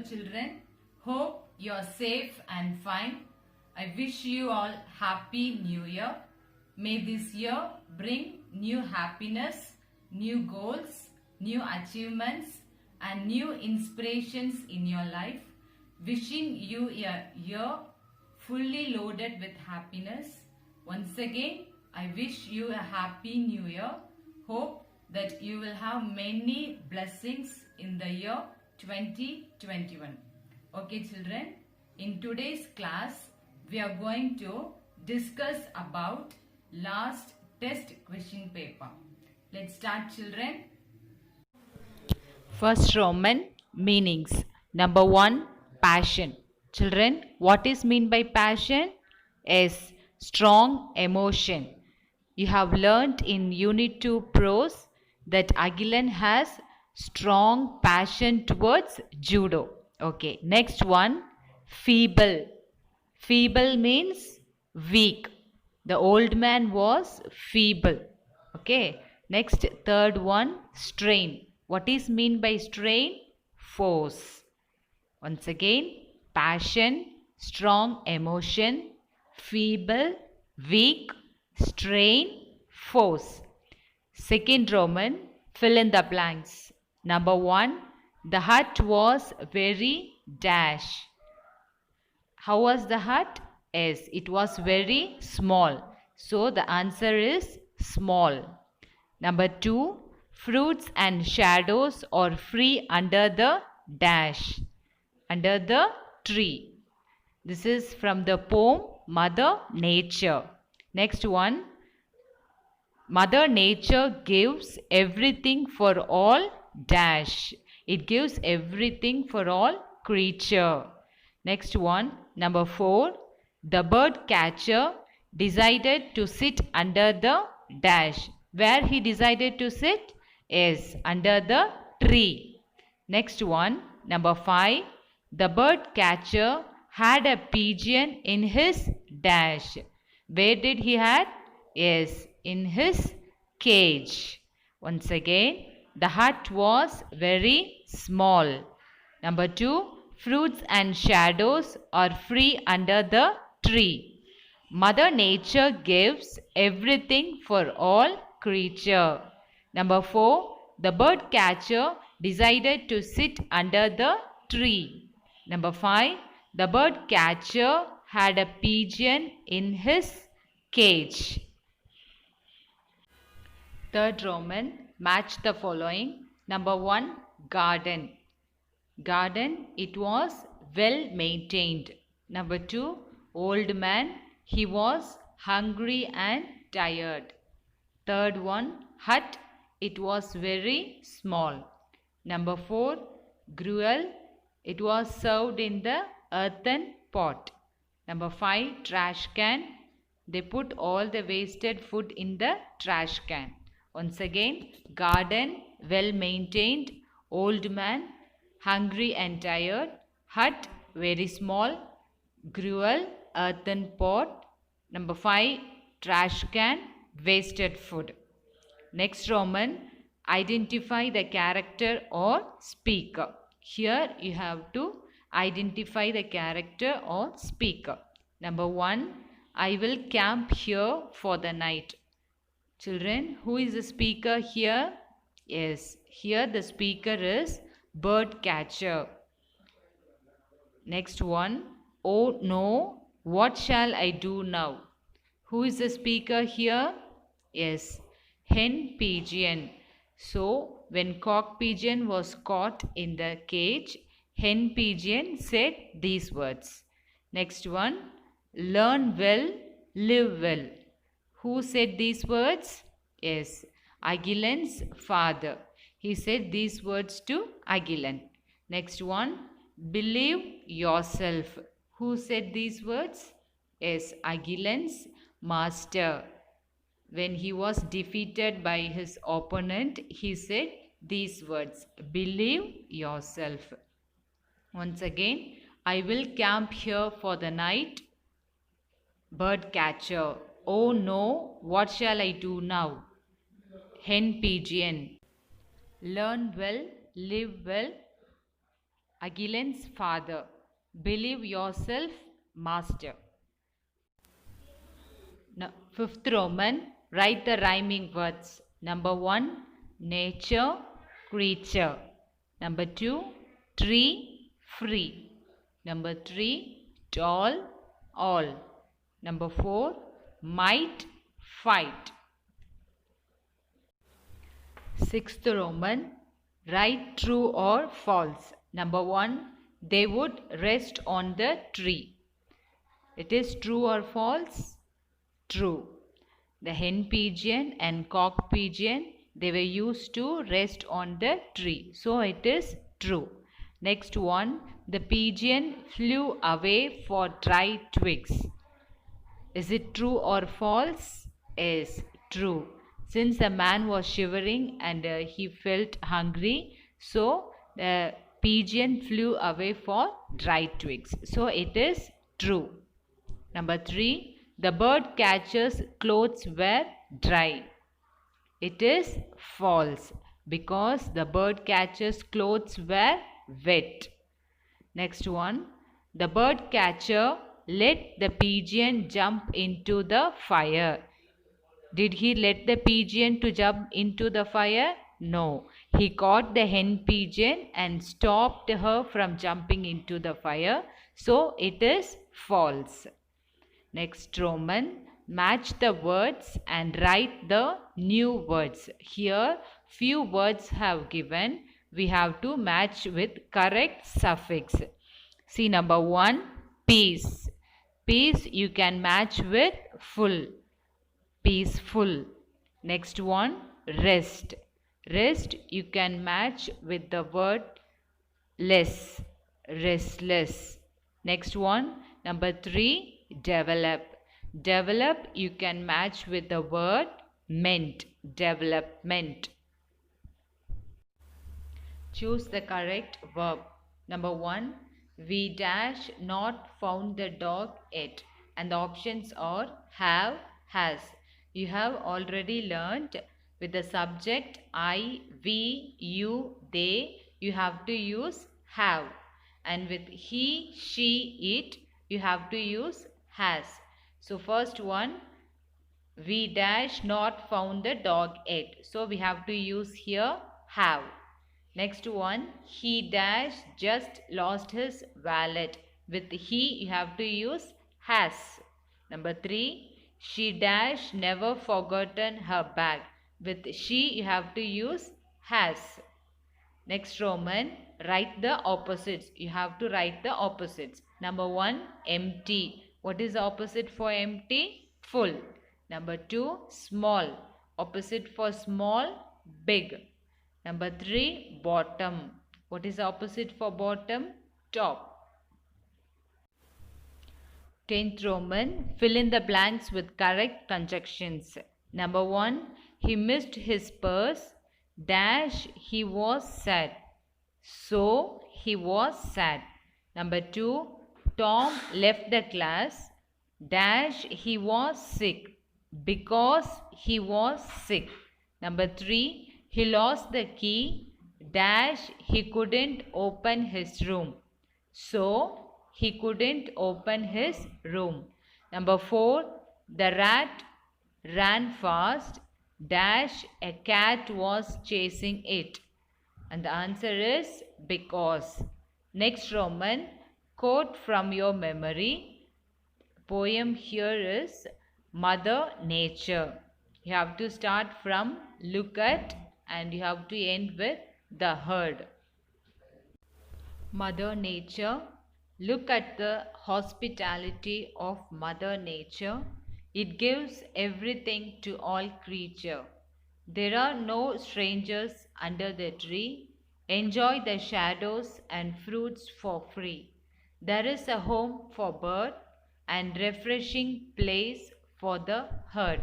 children. Hope you're safe and fine. I wish you all Happy New Year. May this year bring new happiness, new goals, new achievements and new inspirations in your life. Wishing you a year fully loaded with happiness. Once again, I wish you a Happy New Year. Hope that you will have many blessings in the year 2021. Okay children, in today's class we are going to discuss about last test question paper. Let's start children. First Roman meanings. Number 1, passion. Children, what is mean by passion? Is strong emotion. You have learnt in Unit 2 Prose that Agilan has strong passion towards judo. Okay, next one, feeble. Feeble means weak. The old man was feeble. Okay, next third one, strain. What is mean by strain? Force. Once again, passion, strong emotion, feeble, weak, strain, force. Second Roman, fill in the blanks. Number 1, the hut was very dash. How was the hut? Yes, it was very small. So the answer is small. Number 2, fruits and shadows are free under the dash. Under the tree. This is from the poem Mother Nature. Next one, Mother Nature gives everything for all dash. It gives everything for all creature. Next one, number 4, the bird catcher decided to sit under the dash. Where he decided to sit? Is under the tree. Next one, number 5, the bird catcher had a pigeon in his dash. Where did he had? Yes, in his cage. Once again, the hut was very small. Number 2, fruits and shadows are free under the tree. Mother Nature gives everything for all creature. Number 4, the bird catcher decided to sit under the tree. Number 5, the bird catcher had a pigeon in his cage. Third Roman, match the following. Number 1, garden. Garden, it was well maintained. Number 2, old man, he was hungry and tired. Third one, hut, it was very small. Number 4, gruel, it was served in the earthen pot. Number 5, trash can, they put all the wasted food in the trash can. Once again, garden, well maintained, old man, hungry and tired, hut, very small, gruel, earthen pot. Number 5, trash can, wasted food. Next Roman, identify the character or speaker. Here you have to identify the character or speaker. Number 1, I will camp here for the night. Children, who is the speaker here? Yes, here the speaker is bird catcher. Next one, oh no, what shall I do now? Who is the speaker here? Yes, hen pigeon. So, when cock pigeon was caught in the cage, hen pigeon said these words. Next one, learn well, live well. Who said these words? Yes, Agilan's father. He said these words to Agilan. Next one, believe yourself. Who said these words? Yes, Agilan's master. When he was defeated by his opponent, he said these words, believe yourself. Once again, I will camp here for the night. Bird catcher. Oh no, what shall I do now? Hen pigeon. Learn well, live well. Agilan's father. Believe yourself, master. Now, fifth Roman, write the rhyming words. Number 1, nature, creature. Number 2, tree, free. Number 3, tall, all. Number 4, might, fight. Sixth Roman, write true or false. Number 1, they would rest on the tree. It is true or false? True. The hen pigeon and cock pigeon, they were used to rest on the tree. So it is true. Next one, the pigeon flew away for dry twigs. Is it true or false? Yes, true. Since the man was shivering and he felt hungry, so the pigeon flew away for dry twigs. So it is true. Number 3, the bird catcher's clothes were dry. It is false because the bird catcher's clothes were wet. Next one, the bird catcher let the pigeon jump into the fire. Did he let the pigeon to jump into the fire? No. He caught the hen pigeon and stopped her from jumping into the fire. So it is false. Next Roman, match the words and write the new words. Here few words have given. We have to match with correct suffix. See number 1, peace. Peace you can match with full. Peaceful. Next one, rest. Rest you can match with the word less. Restless. Next one, number 3, develop. Develop you can match with the word meant. Development. Choose the correct verb. Number 1, we dash not found the dog yet. And the options are have, has. You have already learnt with the subject I, we, you, they, you have to use have. And with he, she, it, you have to use has. So first one, we dash not found the dog yet. So we have to use here have. Next one, he dash just lost his wallet. With he, you have to use has. Number 3, she dash never forgotten her bag. With she, you have to use has. Next Roman, write the opposites. You have to write the opposites. Number 1, empty. What is the opposite for empty? Full. Number 2, small. Opposite for small? Big. Number 3, bottom. What is the opposite for bottom? Top. 10th Roman, fill in the blanks with correct conjunctions. Number 1, he missed his purse. Dash, he was sad. So, he was sad. Number 2, Tom left the class. Dash, he was sick. Because he was sick. Number 3, he lost the key. Dash, he couldn't open his room. So, he couldn't open his room. Number 4, the rat ran fast. Dash, a cat was chasing it. And the answer is because. Next Roman, quote from your memory. Poem here is Mother Nature. You have to start from look at and you have to end with the herd. Mother Nature. Look at the hospitality of Mother Nature. It gives everything to all creature. There are no strangers under the tree. Enjoy the shadows and fruits for free. There is a home for bird and refreshing place for the herd.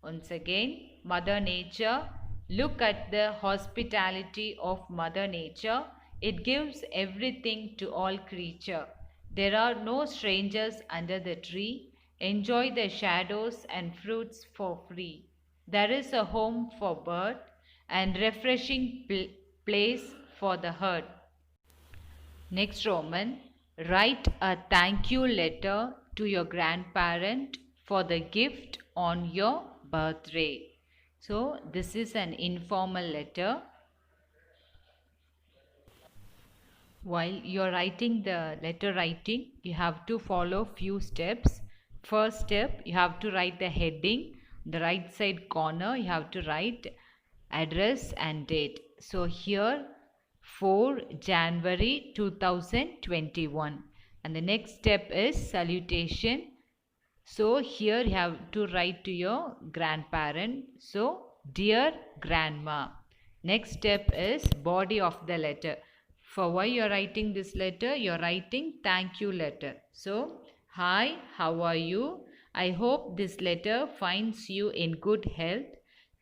Once again, Mother Nature. Look at the hospitality of Mother Nature. It gives everything to all creature. There are no strangers under the tree. Enjoy the shadows and fruits for free. There is a home for bird and refreshing place for the herd. Next Roman, write a thank you letter to your grandparent for the gift on your birthday. So this is an informal letter. While you're writing the letter writing, you have to follow few steps. First step, you have to write the heading. The right side corner, you have to write address and date. So here 4 January 2021. And the next step is salutation. So here you have to write to your grandparent. So dear grandma. Next step is body of the letter. For why you are writing this letter? You are writing thank you letter. So hi, how are you? I hope this letter finds you in good health.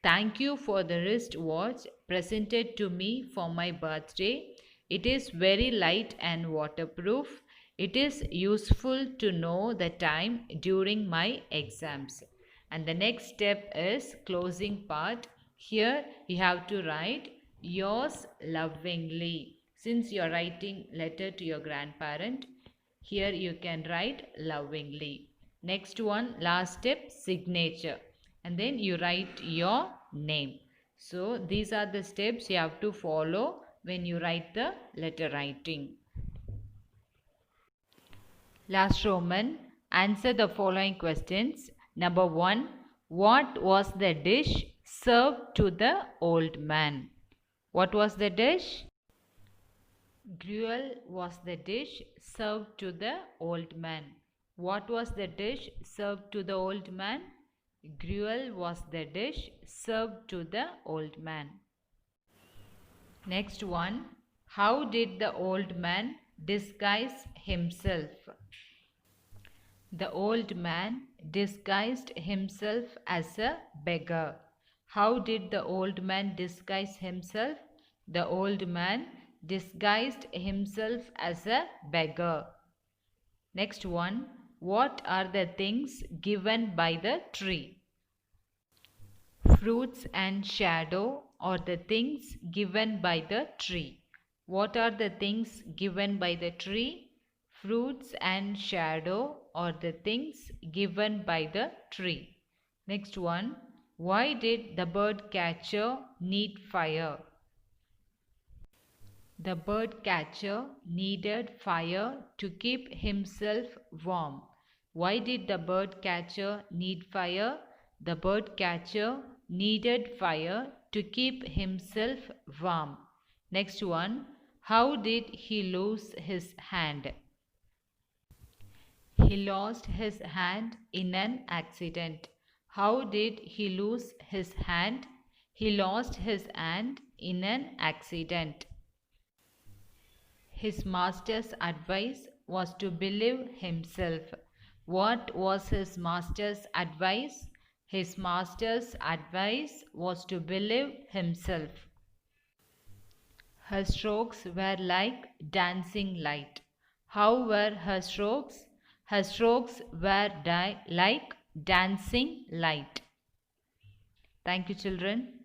Thank you for the wristwatch presented to me for my birthday. It is very light and waterproof. It is useful to know the time during my exams. And the next step is closing part. Here you have to write yours lovingly. Since you are writing letter to your grandparent, here you can write lovingly. Next one, last step, signature. And then you write your name. So these are the steps you have to follow when you write the letter writing. Last Roman, answer the following questions. Number 1, what was the dish served to the old man? What was the dish? Gruel was the dish served to the old man. What was the dish served to the old man? Gruel was the dish served to the old man. Next one, how did the old man disguise himself? The old man disguised himself as a beggar. How did the old man disguise himself? The old man disguised himself as a beggar. Next one, what are the things given by the tree? Fruits and shadow are the things given by the tree. What are the things given by the tree? Fruits and shadow are the things given by the tree. Next one, why did the bird catcher need fire? The bird catcher needed fire to keep himself warm. Why did the bird catcher need fire? The bird catcher needed fire to keep himself warm. Next one, how did he lose his hand? He lost his hand in an accident. How did he lose his hand? He lost his hand in an accident. His master's advice was to believe himself. What was his master's advice? His master's advice was to believe himself. Her strokes were like dancing light. How were her strokes? Her strokes were like dancing light. Thank you, children.